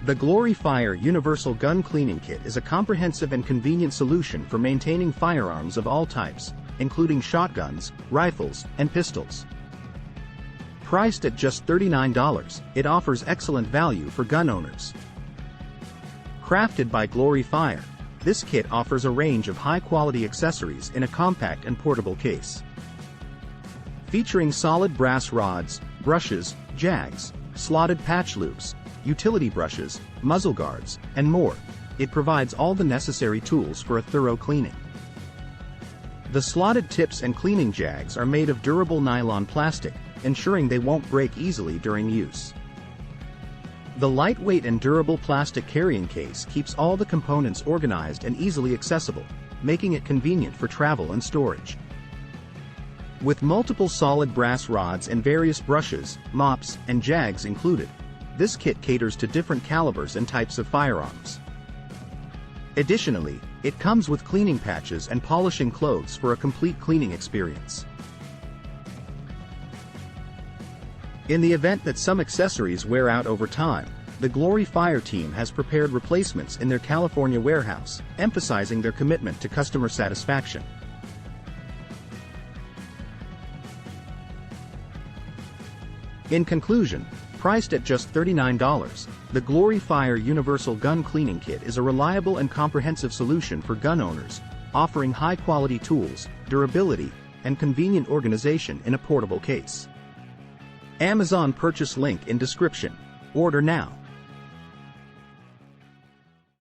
The Glory Fire Universal Gun Cleaning Kit is a comprehensive and convenient solution for maintaining firearms of all types, including shotguns, rifles, and pistols. Priced at just $39, it offers excellent value for gun owners. Crafted by Glory Fire, this kit offers a range of high-quality accessories in a compact and portable case. Featuring solid brass rods, brushes, jags, slotted patch loops, utility brushes, muzzle guards, and more, it provides all the necessary tools for a thorough cleaning. The slotted tips and cleaning jags are made of durable nylon plastic, ensuring they won't break easily during use. The lightweight and durable plastic carrying case keeps all the components organized and easily accessible, making it convenient for travel and storage. With multiple solid brass rods and various brushes, mops, and jags included, this kit caters to different calibers and types of firearms. Additionally, it comes with cleaning patches and polishing clothes for a complete cleaning experience. In the event that some accessories wear out over time, the Glory Fire team has prepared replacements in their California warehouse, emphasizing their commitment to customer satisfaction. In conclusion, priced at just $39, the Glory Fire Universal Gun Cleaning Kit is a reliable and comprehensive solution for gun owners, offering high-quality tools, durability, and convenient organization in a portable case. Amazon purchase link in description. Order now.